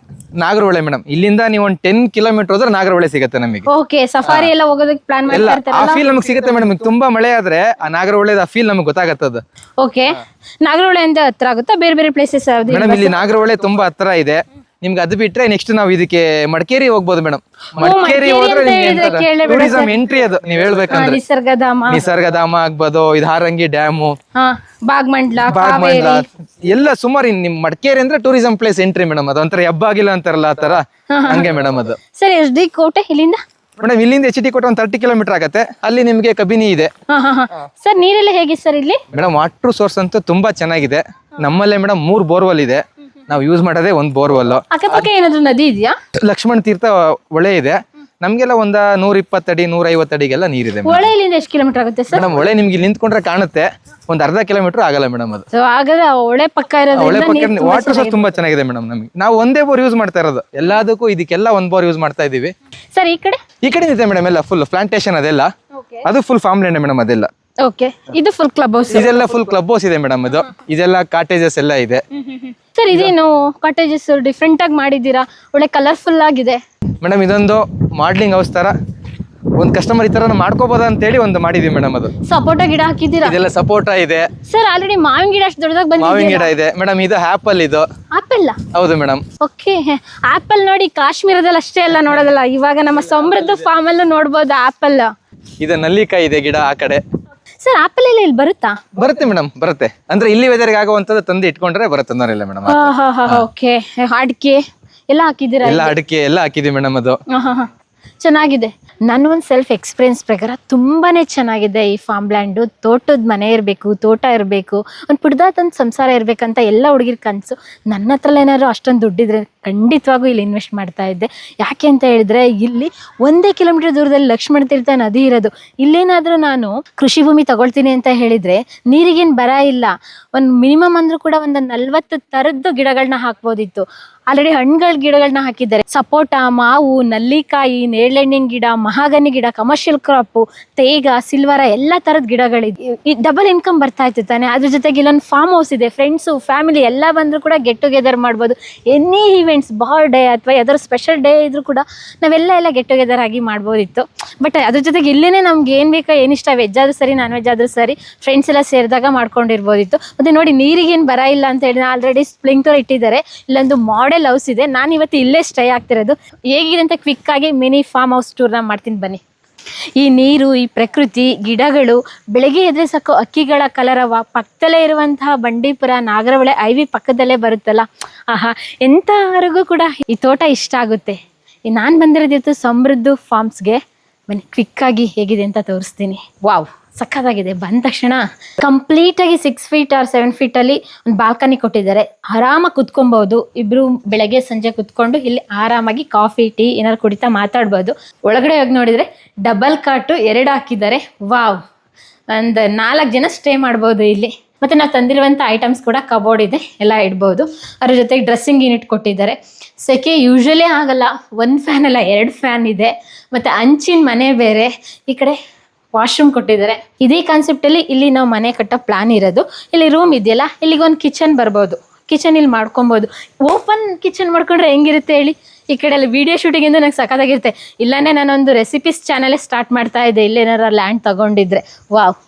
ನಾಗರಹೊಳೆ ಮೇಡಮ್. ಇಲ್ಲಿಂದ ನೀವು ಒಂದು 10 ಕಿಲೋಮೀಟರ್ ಹೋದ್ರೆ ನಾಗರಹೊಳೆ ಸಿಗುತ್ತೆ ನಮಗೆ. ಓಕೆ, ಸಫಾರಿ ಎಲ್ಲ ಹೋಗೋದಕ್ಕೆ ಪ್ಲಾನ್ ಎಲ್ಲ ಮಾಡ್ತಾ ಆ ಇರ್ತಾರಲ್ಲ? ಫೀಲ್ ನಮಗೆ ಸಿಗುತ್ತೆ ಮೇಡಮ್. ತುಂಬಾ ಮಳೆ ಆದ್ರೆ ಆ ನಾಗರಹೊಳೆ ಆ ಫೀಲ್ ನಮಗೆ ಗೊತ್ತಾಗತ್ತದ. ಓಕೆ, ನಾಗರಹೊಳೆ ಅಂತ ಹತ್ರ ಆಗುತ್ತಾ? ಬೇರೆ ಬೇರೆ ಪ್ಲೇಸಸ್ ಯಾವ್ದು? ಮೇಡಮ್ ಇಲ್ಲಿ ನಾಗರಹೊಳೆ ತುಂಬಾ ಹತ್ರ ಇದೆ ನಿಮ್ಗೆ. ಅದು ಬಿಟ್ರೆ ನೆಕ್ಸ್ಟ್ ನಾವು ಇದಕ್ಕೆ ಮಡಿಕೇರಿ ಹೋಗ್ಬೋದು ಮೇಡಮ್. ಮಡಿಕೇರಿ ಹೋದ್ರೆ ನಿಮ್ಗೆ ಟೂರಿಸಂ ಎಂಟ್ರಿ ಅದು ನೀವು ಹೇಳ್ಬೇಕಂದ್ರೆ. ನಿಸರ್ಗಧಾಮ, ನಿಸರ್ಗಧಾಮ ಆಗ್ಬೋದು, ಇದು ಹಾರಂಗಿ ಡ್ಯಾಮು, ಬಾಗ್ಮಂಡ್ಲ, ಬಾಗ್ಮಂಡ್ಲ ಎಲ್ಲ ಸುಮಾರು. ನಿಮ್ ಮಡಿಕೇರಿ ಅಂದ್ರೆ ಟೂರಿಸಂ ಪ್ಲೇಸ್ ಎಂಟ್ರಿ ಮೇಡಮ್. ಅದು ಒಂಥರ ಹೆಬ್ಬಾಗಿಲ್ಲ ಅಂತಾರಲ್ಲ ಆ ತರ, ಹಂಗೆ ಮೇಡಮ್ ಅದು. ಸರ್ ಎಸ್ ಡಿ ಕೋಟೆ ಇಲ್ಲಿಂದ? ಮೇಡಮ್ ಇಲ್ಲಿಂದ HD ಕೋಟೆ ಒಂದು 30 ಕಿಲೋಮೀಟರ್ ಆಗತ್ತೆ. ಅಲ್ಲಿ ನಿಮ್ಗೆ ಕಬಿನಿ ಇದೆ. ಸರ್ ನೀರೆಲ್ಲ ಹೇಗೆ ಸರ್ ಇಲ್ಲಿ? ಮೇಡಮ್ ವಾಟರ್ ಸೋರ್ಸ್ ಅಂತೂ ತುಂಬಾ ಚೆನ್ನಾಗಿದೆ ನಮ್ಮಲ್ಲೇ ಮೇಡಮ್. 3 ಬೋರ್ವೆಲ್ ಇದೆ. ನಾವು ಯೂಸ್ ಮಾಡೋದೇ ಒಂದು ಬೋರ್ವೆಲ್. ಅಕ್ಕಪಕ್ಕ ಏನಾದ್ರು ನದಿ ಇದೆಯಾ? ಲಕ್ಷ್ಮಣ ತೀರ್ಥ ಹೊಳೆ ಇದೆ ನಮ್ಗೆಲ್ಲ. ಒಂದ 120 ಅಡಿ 150 ಅಡಿಗೆಲ್ಲ ನೀರಿದೆ. ಹೊಳೆ ಇಲ್ಲಿಂದ ಎಷ್ಟು ಕಿಲೋಮೀಟರ್ ಆಗುತ್ತೆ ಸರ್? ಮೇಡಮ್ ಹೊಳೆ ನಿಮ್ಗೆ ಇಲ್ಲಿ ನಿಂತ್ಕೊಂಡ್ರೆ ಕಾಣುತ್ತೆ, ಒಂದು ಅರ್ಧ ಕಿಲೋಮೀಟರ್ ಆಗಲ್ಲ ಮೇಡಮ್ ಅದು. ಸೊ ಹಾಗಾದ್ರೆ ಹೊಳೆ ಪಕ್ಕ ಹೊಳೆ ಪಕ್ಕ ಇರೋದ್ರಿಂದ ವಾಟರ್ ಸೋರ್ಸ್ ತುಂಬಾ ಚೆನ್ನಾಗಿದೆ ಮೇಡಮ್. ನಮಗೆ ನಾವು ಒಂದೇ ಬೋರ್ ಯೂಸ್ ಮಾಡ್ತಾ ಇರೋದು ಎಲ್ಲದಕ್ಕೂ. ಇದಕ್ಕೆಲ್ಲ ಒಂದು ಬೋರ್ ಯೂಸ್ ಮಾಡ್ತಾ ಇದೀವಿ. ಸರ್ ಈ ಕಡೆ? ಈ ಕಡೆ ಇದೆ ಮೇಡಮ್ ಎಲ್ಲ ಫುಲ್ ಪ್ಲಾಂಟೇಶನ್ ಅದೆಲ್ಲ. ಅದು ಫುಲ್ ಫಾರ್ಮ್ ಲ್ಯಾಂಡ್ ಮೇಡಮ್ ಅದೆಲ್ಲ. ಓಕೆ, ಇದು ಫುಲ್ ಕ್ಲಬ್ ಹೌಸ್? ಇದೆಲ್ಲ ಫುಲ್ ಕ್ಲಬ್ ಹೌಸ್ ಇದೆ ಮೇಡಮ್. ಅದು ಇದೆಲ್ಲ ಕಾಟೇಜಸ್ ಎಲ್ಲ ಇದೆ. ಸರ್ ಇದೇನು ಕಾಟೇಜಸ್ ಡಿಫ್ರೆಂಟ್ ಆಗಿ ಮಾಡಿದ್ದೀರಾ, ಒಳ್ಳೆ ಕಲರ್ಫುಲ್ ಆಗಿದೆ ಮೇಡಮ್. ಇದೊಂದು ಮಾಡ್ಲಿಂಗ್ ಹೌಸ್ ತರ ಒಂದು ಕಸ್ಟಮರ್ ಈ ತರ ಮಾಡ್ಕೋಬೋದ ಅಂತ ಹೇಳಿ ಒಂದು ಮಾಡಿದೀವಿ ಮೇಡಮ್. ಅದು ಸಪೋಟ ಗಿಡ ಹಾಕಿದ್ದೀರಾ? ಇದೆಲ್ಲ ಸಪೋಟ ಇದೆ ಸರ್. ಆಲ್ರೆಡಿ ಮಾವಿನ ಗಿಡ ಅಷ್ಟು ದೊಡ್ಡದಾಗಿ ಬಂದಿದೆ. ಮಾವಿನ ಗಿಡ ಇದೆ ಮೇಡಮ್. ಇದು ಆಪಲ್. ಇದು ಆಪಲ್? ಹೌದು ಮೇಡಮ್. ಓಕೆ, ಆಪಲ್ ನೋಡಿ ಕಾಶ್ಮೀರದಲ್ಲಿ ಅಷ್ಟೇ ಎಲ್ಲ ನೋಡೋದಲ್ಲ, ಇವಾಗ ನಮ್ಮ ಸಮೃದ್ಧ ಫಾರ್ಮ್ ಅಲ್ಲೂ ನೋಡ್ಬೋದು ಆಪಲ್. ಇದು ನಲ್ಲಿಕಾಯಿ ಇದೆ ಗಿಡ ಆ ಕಡೆ. ಸರ್ ಆಪಲ್ ಎಲ್ಲ ಇಲ್ಲಿ ಬರುತ್ತಾ? ಬರುತ್ತೆ ಮೇಡಮ್, ಬರುತ್ತೆ. ಅಂದ್ರೆ ಇಲ್ಲಿ ವೆದರ್ಗೆ ಆಗುವಂತದ್ದು ತಂದು ಇಟ್ಕೊಂಡ್ರೆ ಬರುತ್ತೆ, ತೊಂದರೆ ಮೇಡಮ್. ಓಕೆ, ಅಡಿಕೆ ಎಲ್ಲ ಹಾಕಿದ್ದೀರಾ? ಎಲ್ಲ ಅಡಿಕೆ ಎಲ್ಲ ಹಾಕಿದೀವಿ ಮೇಡಮ್. ಅದು ಚೆನ್ನಾಗಿದೆ. ನನ್ನ ಒಂದು ಸೆಲ್ಫ್ ಎಕ್ಸ್ಪೀರಿಯನ್ಸ್ ಪ್ರಕಾರ ತುಂಬಾನೇ ಚೆನ್ನಾಗಿದೆ ಈ ಫಾರ್ಮ್ ಲ್ಯಾಂಡು. ತೋಟದ ಮನೆ ಇರಬೇಕು, ತೋಟ ಇರಬೇಕು, ಒಂದು ಪುಡ್ದಾತೊಂದು ಸಂಸಾರ ಇರಬೇಕಂತ ಎಲ್ಲ ಹುಡುಗಿರ್ ಕನಸು. ನನ್ನ ಹತ್ರ ಏನಾದ್ರು ಅಷ್ಟೊಂದು ದುಡ್ಡಿದ್ರೆ ಖಂಡಿತವಾಗೂ ಇಲ್ಲಿ ಇನ್ವೆಸ್ಟ್ ಮಾಡ್ತಾ ಇದ್ದೆ. ಯಾಕೆ ಅಂತ ಹೇಳಿದ್ರೆ ಇಲ್ಲಿ 1 ಕಿಲೋಮೀಟರ್ ದೂರದಲ್ಲಿ ಲಕ್ಷ್ಮಣ ತೀರ್ಥ ನದಿ ಇರೋದು. ಇಲ್ಲೇನಾದರೂ ನಾನು ಕೃಷಿ ಭೂಮಿ ತಗೊಳ್ತೀನಿ ಅಂತ ಹೇಳಿದ್ರೆ ನೀರಿಗೇನು ಬರ ಇಲ್ಲ. ಒಂದು ಮಿನಿಮಮ್ ಅಂದ್ರೂ ಕೂಡ ಒಂದು 40 ಥರದ್ದು ಗಿಡಗಳನ್ನ ಹಾಕ್ಬೋದಿತ್ತು. ಆಲ್ರೆಡಿ ಹಣ್ಣುಗಳ ಗಿಡಗಳನ್ನ ಹಾಕಿದ್ದಾರೆ. ಸಪೋಟ, ಮಾವು, ನಲ್ಲಿಕಾಯಿ, ನೇರಳೆಹಣ್ಣಿನ ಗಿಡ, ಮಹಾಗನಿ ಗಿಡ, ಕಮರ್ಷಿಯಲ್ ಕ್ರಾಪು, ತೇಗ, ಸಿಲ್ವರ ಎಲ್ಲ ಥರದ ಗಿಡಗಳಿದೆ. ಈ ಡಬಲ್ ಇನ್ಕಮ್ ಬರ್ತಾ ಇತ್ತು ತಾನೆ. ಅದ್ರ ಜೊತೆಗೆ ಇಲ್ಲೊಂದು ಫಾರ್ಮ್ ಹೌಸ್ ಇದೆ. ಫ್ರೆಂಡ್ಸು ಫ್ಯಾಮಿಲಿ ಎಲ್ಲ ಬಂದರೂ ಕೂಡ ಗೆಟ್ ಟುಗೆದರ್ ಮಾಡ್ಬೋದು. ಎನಿ ಈವೆಂಟ್ಸ್, ಬರ್ಡೇ ಅಥವಾ ಯಾವ್ದಾದ್ರು ಸ್ಪೆಷಲ್ ಡೇ ಇದ್ರೂ ಕೂಡ ನಾವೆಲ್ಲ ಗೆಟ್ ಟುಗೆದರ್ ಆಗಿ ಮಾಡ್ಬೋದಿತ್ತು. ಬಟ್ ಅದ್ರ ಜೊತೆಗೆ ಇಲ್ಲೇ ನಮ್ಗೆ ಏನು ಬೇಕೋ ಏನಿಷ್ಟ, ವೆಜ್ ಆದ್ರೂ ಸರಿ, ನಾನ್ ವೆಜ್ ಆದ್ರೂ ಸರಿ, ಫ್ರೆಂಡ್ಸ್ ಎಲ್ಲ ಸೇರಿದಾಗ ಮಾಡ್ಕೊಂಡಿರ್ಬೋದಿತ್ತು. ಮತ್ತು ನೋಡಿ ನೀರಿಗೇನು ಬರ ಇಲ್ಲ ಅಂತ ಹೇಳಿ ಆಲ್ರೆಡಿ ಸ್ಪ್ರಿಂಕ್ಲರ್ ಇಟ್ಟಿದ್ದಾರೆ. ಇಲ್ಲೊಂದು ಮಾಡೆಲ್ ಹೌಸ್ ಇದೆ. ನಾನು ಇವತ್ತು ಇಲ್ಲೇ ಸ್ಟೇ ಆಗ್ತಿರೋದು. ಹೇಗಿದೆ ಅಂತ ಕ್ವಿಕ್ ಆಗಿ ಮಿನಿ ಫಾರ್ಮ್ ಹೌಸ್ ಟೂರ್ನ ಮಾಡ್ತೀನಿ ಬನ್ನಿ. ಈ ನೀರು, ಈ ಪ್ರಕೃತಿ, ಗಿಡಗಳು, ಬೆಳಗ್ಗೆ ಎದ್ರೆ ಸಾಕು ಅಕ್ಕಿಗಳ ಕಲರವ, ಪಕ್ಕದಲ್ಲೇ ಇರುವಂತಹ ಬಂಡೀಪುರ, ನಾಗರಹೊಳೆ ಐವಿ ಪಕ್ಕದಲ್ಲೇ ಬರುತ್ತಲ್ಲ, ಆಹಾ, ಎಂಥವರಿಗೂ ಕೂಡ ಈ ತೋಟ ಇಷ್ಟ ಆಗುತ್ತೆ. ನಾನು ಬಂದಿರೋದಿತ್ತು ಸಮೃದ್ಧ ಫಾರ್ಮ್ಸ್ಗೆ. ಬನ್ನಿ ಕ್ವಿಕ್ ಆಗಿ ಹೇಗಿದೆ ಅಂತ ತೋರಿಸ್ತೀನಿ. ವಾವ್, ಸಖತ್ತಾಗಿದೆ. ಬಂದ ತಕ್ಷಣ ಕಂಪ್ಲೀಟಾಗಿ 6 ಫೀಟ್ ಆರ್ 7 ಫೀಟಲ್ಲಿ ಒಂದು ಬಾಲ್ಕನಿ ಕೊಟ್ಟಿದ್ದಾರೆ. ಆರಾಮಾಗಿ ಕುತ್ಕೊಬಹುದು. ಇಬ್ರು ಬೆಳಗ್ಗೆ ಸಂಜೆ ಕುತ್ಕೊಂಡು ಇಲ್ಲಿ ಆರಾಮಾಗಿ ಕಾಫಿ ಟೀ ಏನಾದ್ರು ಕುಡಿತಾ ಮಾತಾಡ್ಬೋದು. ಒಳಗಡೆ ಹೋಗಿ ನೋಡಿದರೆ ಡಬಲ್ ಕಾಟು 2 ಹಾಕಿದ್ದಾರೆ. ವಾವ್, ಒಂದು 4 ಜನ ಸ್ಟೇ ಮಾಡ್ಬೋದು ಇಲ್ಲಿ. ಮತ್ತು ನಾವು ತಂದಿರುವಂಥ ಐಟಮ್ಸ್ ಕೂಡ ಕಬೋರ್ಡ್ ಇದೆ, ಎಲ್ಲ ಇಡ್ಬೋದು. ಅದ್ರ ಜೊತೆಗೆ ಡ್ರೆಸ್ಸಿಂಗ್ ಯೂನಿಟ್ ಕೊಟ್ಟಿದ್ದಾರೆ. ಸೆಕೆ ಯೂಶ್ವಲಿ ಆಗಲ್ಲ. 1 ಫ್ಯಾನ್ ಅಲ್ಲ 2 ಫ್ಯಾನ್ ಇದೆ. ಮತ್ತು ಹಂಚಿನ ಮನೆ ಬೇರೆ. ಈ ಕಡೆ ವಾಶ್ರೂಮ್ ಕೊಟ್ಟಿದ್ದಾರೆ. ಇದೇ ಕಾನ್ಸೆಪ್ಟಲ್ಲಿ ಇಲ್ಲಿ ನಾವು ಮನೆ ಕಟ್ಟೋ ಪ್ಲಾನ್ ಇರೋದು. ಇಲ್ಲಿ ರೂಮ್ ಇದೆಯಲ್ಲ, ಇಲ್ಲಿಗೊಂದು ಕಿಚನ್ ಬರ್ಬೋದು. ಕಿಚನ್ ಇಲ್ಲಿ ಮಾಡ್ಕೊಬೋದು. ಓಪನ್ ಕಿಚನ್ ಮಾಡ್ಕೊಂಡ್ರೆ ಹೆಂಗಿರುತ್ತೆ ಹೇಳಿ. ಈ ಕಡೆ ಎಲ್ಲ ವೀಡಿಯೋ ಶೂಟಿಂಗಿಂದ ನಂಗೆ ಸಖತ್ತಾಗಿರುತ್ತೆ. ಇಲ್ಲಾಂದರೆ ನಾನೊಂದು ರೆಸಿಪೀಸ್ ಚಾನಲೇ ಸ್ಟಾರ್ಟ್ ಮಾಡ್ತಾ ಇದ್ದೆ ಇಲ್ಲೇನಾರ ಲ್ಯಾಂಡ್ ತಗೊಂಡಿದ್ರೆ. ವಾವ್,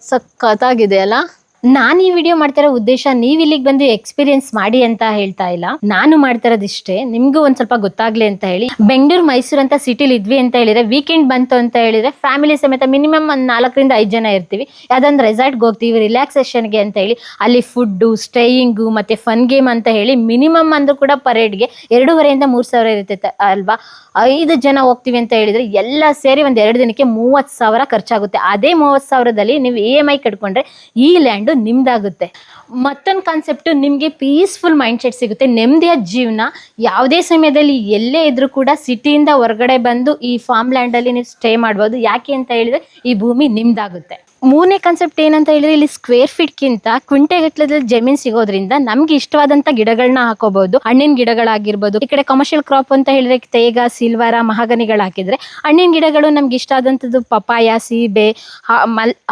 ಸಖತ್ತಾಗಿದೆ ಅಲ್ಲ. ನಾನು ಈ ವಿಡಿಯೋ ಮಾಡ್ತಿರೋ ಉದ್ದೇಶ ನೀವ್ ಇಲ್ಲಿಗೆ ಬಂದು ಎಕ್ಸ್ಪೀರಿಯನ್ಸ್ ಮಾಡಿ ಅಂತ ಹೇಳ್ತಾ ಇಲ್ಲ. ನಾನು ಮಾಡ್ತಿರೋದಿಷ್ಟೇ, ನಿಮ್ಗೂ ಒಂದ್ ಸ್ವಲ್ಪ ಗೊತ್ತಾಗ್ಲಿ ಅಂತ ಹೇಳಿ. ಬೆಂಗಳೂರು ಮೈಸೂರು ಅಂತ ಸಿಟಿಲಿ ಇದ್ವಿ ಅಂತ ಹೇಳಿದ್ರೆ, ವೀಕೆಂಡ್ ಬಂತು ಅಂತ ಹೇಳಿದ್ರೆ ಫ್ಯಾಮಿಲಿ ಸಮೇತ ಮಿನಿಮಮ್ ಒಂದ್ 4 ರಿಂದ 5 ಜನ ಇರ್ತೀವಿ. ಯಾವ್ದೊಂದು ರೆಸಾರ್ಟ್ಗೆ ಹೋಗ್ತೀವಿ ರಿಲ್ಯಾಕ್ಸೇಷನ್ಗೆ ಅಂತ ಹೇಳಿ. ಅಲ್ಲಿ ಫುಡ್ಡು, ಸ್ಟೇಯಿಂಗು ಮತ್ತೆ ಫನ್ ಗೇಮ್ ಅಂತ ಹೇಳಿ ಮಿನಿಮಮ್ ಅಂದ್ರೂ ಕೂಡ ಪರೇಡ್ಗೆ 2,500 ಇಂದ 3,000 ಇರುತ್ತೆ ಅಲ್ವಾ. 5 ಜನ ಹೋಗ್ತೀವಿ ಅಂತ ಹೇಳಿದ್ರೆ ಎಲ್ಲ ಸೇರಿ ಒಂದ್ 2 ದಿನಕ್ಕೆ 30,000 ಖರ್ಚಾಗುತ್ತೆ. ಅದೇ 30,000ದಲ್ಲಿ ನೀವು EMI ಕಟ್ಕೊಂಡ್ರೆ ಈ ಲ್ಯಾಂಡ್ ನಿಮ್ದಾಗುತ್ತೆ. ಮತ್ತೊಂದು ಕಾನ್ಸೆಪ್ಟ್, ನಿಮ್ಗೆ ಪೀಸ್ಫುಲ್ ಮೈಂಡ್ ಸೆಟ್ ಸಿಗುತ್ತೆ, ನೆಮ್ಮದಿಯ ಜೀವನ. ಯಾವುದೇ ಸಮಯದಲ್ಲಿ ಎಲ್ಲೇ ಇದ್ರೂ ಕೂಡ ಸಿಟಿಯಿಂದ ಹೊರಗಡೆ ಬಂದು ಈ ಫಾರ್ಮ್ ಲ್ಯಾಂಡ್ ಅಲ್ಲಿ ನೀವು ಸ್ಟೇ ಮಾಡ್ಬೋದು. ಯಾಕೆ ಅಂತ ಹೇಳಿದ್ರೆ ಈ ಭೂಮಿ ನಿಮ್ದಾಗುತ್ತೆ. 3ನೇ ಕಾನ್ಸೆಪ್ಟ್ ಏನಂತ ಹೇಳಿದ್ರೆ, ಇಲ್ಲಿ ಸ್ಕ್ವೇರ್ ಫೀಟ್ಗಿಂತ ಕ್ವಿಂಟೆಗಟ್ಟಲೆ ಜಮೀನ್ ಸಿಗೋದ್ರಿಂದ ನಮ್ಗೆ ಇಷ್ಟವಾದಂತ ಗಿಡಗಳನ್ನ ಹಾಕೋಬಹುದು. ಹಣ್ಣಿನ ಗಿಡಗಳಾಗಿರ್ಬೋದು, ಈ ಕಡೆ ಕಮರ್ಷಿಯಲ್ ಕ್ರಾಪ್ ಅಂತ ಹೇಳಿದ್ರೆ ತೇಗ, ಸಿಲ್ವರ, ಮಹಾಗನಿಗಳು ಹಾಕಿದ್ರೆ, ಹಣ್ಣಿನ ಗಿಡಗಳು ನಮ್ಗೆ ಇಷ್ಟ ಆದಂಥದ್ದು ಪಪಾಯ, ಸೀಬೆ,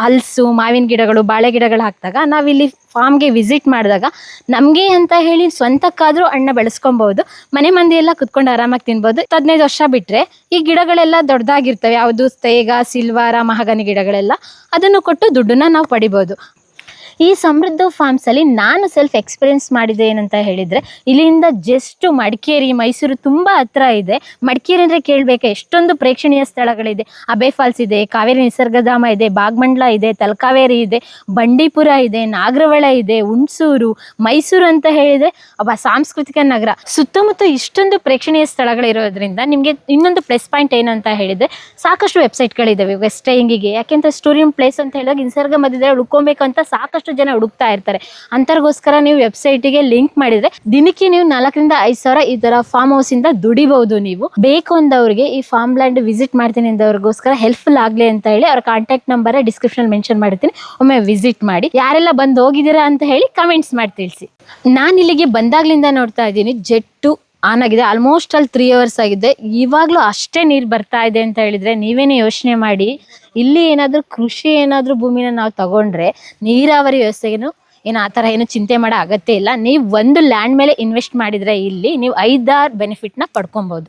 ಹಲ್ಸು, ಮಾವಿನ ಗಿಡಗಳು, ಬಾಳೆ ಗಿಡಗಳು ಹಾಕಿದಾಗ ನಾವಿಲ್ಲಿ ಫಾರ್ಮ್ಗೆ ವಿಸಿಟ್ ಮಾಡಿದಾಗ ನಮಗೆ ಅಂತ ಹೇಳಿ ಸ್ವಂತಕ್ಕಾದ್ರೂ ಹಣ್ಣ ಬೆಳೆಸ್ಕೊಬಹುದು. ಮನೆ ಮಂದಿ ಎಲ್ಲ ಕುತ್ಕೊಂಡು ಆರಾಮಾಗಿ ತಿನ್ಬೋದು. 15 ವರ್ಷ ಬಿಟ್ರೆ ಈ ಗಿಡಗಳೆಲ್ಲ ದೊಡ್ಡದಾಗಿರ್ತವೆ. ಯಾವುದು ತೇಗ, ಸಿಲ್ವಾರ, ಮಹಾಗನಿ ಗಿಡಗಳೆಲ್ಲ, ಅದನ್ನು ಕೊಟ್ಟು ದುಡ್ಡನ್ನ ನಾವು ಪಡಿಬೋದು. ಈ ಸಮೃದ್ಧ ಫಾರ್ಮ್ಸ್ ಅಲ್ಲಿ ನಾನು ಸೆಲ್ಫ್ ಎಕ್ಸ್ಪೀರಿಯನ್ಸ್ ಮಾಡಿದೆ ಏನಂತ ಹೇಳಿದ್ರೆ, ಇಲ್ಲಿಂದ ಜಸ್ಟ್ ಮಡಿಕೇರಿ, ಮೈಸೂರು ತುಂಬಾ ಹತ್ರ ಇದೆ. ಮಡಿಕೇರಿ ಅಂದ್ರೆ ಕೇಳ್ಬೇಕಾ, ಎಷ್ಟೊಂದು ಪ್ರೇಕ್ಷಣೀಯ ಸ್ಥಳಗಳಿದೆ. ಅಬೆ ಫಾಲ್ಸ್ ಇದೆ, ಕಾವೇರಿ ನಿಸರ್ಗಧಾಮ ಇದೆ, ಬಾಗಮಂಡ್ಲ ಇದೆ, ತಲಕಾವೇರಿ ಇದೆ, ಬಂಡೀಪುರ ಇದೆ, ನಾಗರಹೊಳೆ ಇದೆ, ಹುಣಸೂರು, ಮೈಸೂರು ಅಂತ ಹೇಳಿದ್ರೆ ಸಾಂಸ್ಕೃತಿಕ ನಗರ. ಸುತ್ತಮುತ್ತ ಇಷ್ಟೊಂದು ಪ್ರೇಕ್ಷಣೀಯ ಸ್ಥಳಗಳಿರೋದ್ರಿಂದ ನಿಮಗೆ ಇನ್ನೊಂದು ಪ್ಲಸ್ ಪಾಯಿಂಟ್ ಏನು ಅಂತ ಹೇಳಿದ್ರೆ, ಸಾಕಷ್ಟು ವೆಬ್ಸೈಟ್ಗಳಿದ್ದಾವೆ ಸ್ಟೇಯಿಂಗಿಗೆ. ಯಾಕೆಂತ ಟೂರಿಸಂ ಪ್ಲೇಸ್ ಅಂತ ಹೇಳಿದಾಗ ನಿಸರ್ಗ ಮಧ್ಯದಲ್ಲಿ ಹುಡ್ಕೊಬೇಕಂತ ಸಾಕಷ್ಟು ಜನ ಹುಡುಕ್ತಾ ಇರ್ತಾರೆ. ಅಂತರ್ಗೋಸ್ಕರ ನೀವು ವೆಬ್ಸೈಟ್ಗೆ ಲಿಂಕ್ ಮಾಡಿದ್ರೆ ದಿನಕ್ಕೆ ನೀವು 4 ರಿಂದ 5 ಸಾವಿರ ಈ ತರ ಫಾರ್ಮ್ ಹೌಸ್ ಇಂದ ದುಡಿಬಹುದು. ನೀವು ಬೇಕು ಅಂದವ್ರಿಗೆ ಈ ಫಾರ್ಮ್ ಲ್ಯಾಂಡ್ ವಿಸಿಟ್ ಮಾಡ್ತೀನಿ ಅಂದವ್ರಿಗೋಸ್ಕರ ಹೆಲ್ಪ್ಫುಲ್ ಆಗ್ಲಿ ಅಂತ ಹೇಳಿ ಅವ್ರ ಕಾಂಟ್ಯಾಕ್ಟ್ ನಂಬರ್ ಡಿಸ್ಕ್ರಿಪ್ಷನ್ ಮೆನ್ಷನ್ ಮಾಡಿರ್ತೀನಿ. ಒಮ್ಮೆ ವಿಸಿಟ್ ಮಾಡಿ. ಯಾರೆಲ್ಲ ಬಂದು ಹೋಗಿದ್ದೀರಾ ಅಂತ ಹೇಳಿ ಕಮೆಂಟ್ಸ್ ಮಾಡಿ ತಿಳಿಸಿ. ನಾನು ಇಲ್ಲಿಗೆ ಬಂದಾಗ್ಲಿಂದ ನೋಡ್ತಾ ಇದ್ದೀನಿ, ಜೆಟ್ಟು ಆನ್ ಆಗಿದೆ. ಆಲ್ಮೋಸ್ಟ್ ಅಲ್ಲಿ 3 ಅವರ್ಸ್ ಆಗಿದೆ. ಇವಾಗ್ಲೂ ಅಷ್ಟೇ ನೀರು ಬರ್ತಾ ಇದೆ ಅಂತ ಹೇಳಿದ್ರೆ ನೀವೇನೇ ಯೋಚನೆ ಮಾಡಿ. ಇಲ್ಲಿ ಏನಾದರೂ ಕೃಷಿ ಏನಾದರೂ ಭೂಮಿನ ನಾವು ತಗೊಂಡ್ರೆ ನೀರಾವರಿ ವ್ಯವಸ್ಥೆಗೇನು ಏನು ಆ ಥರ ಏನು ಚಿಂತೆ ಮಾಡೋ ಅಗತ್ಯ ಇಲ್ಲ. ನೀವು ಒಂದು ಲ್ಯಾಂಡ್ ಮೇಲೆ ಇನ್ವೆಸ್ಟ್ ಮಾಡಿದ್ರೆ ಇಲ್ಲಿ ನೀವು 5-6 ಬೆನಿಫಿಟ್ನ ಪಡ್ಕೊಬೋದು.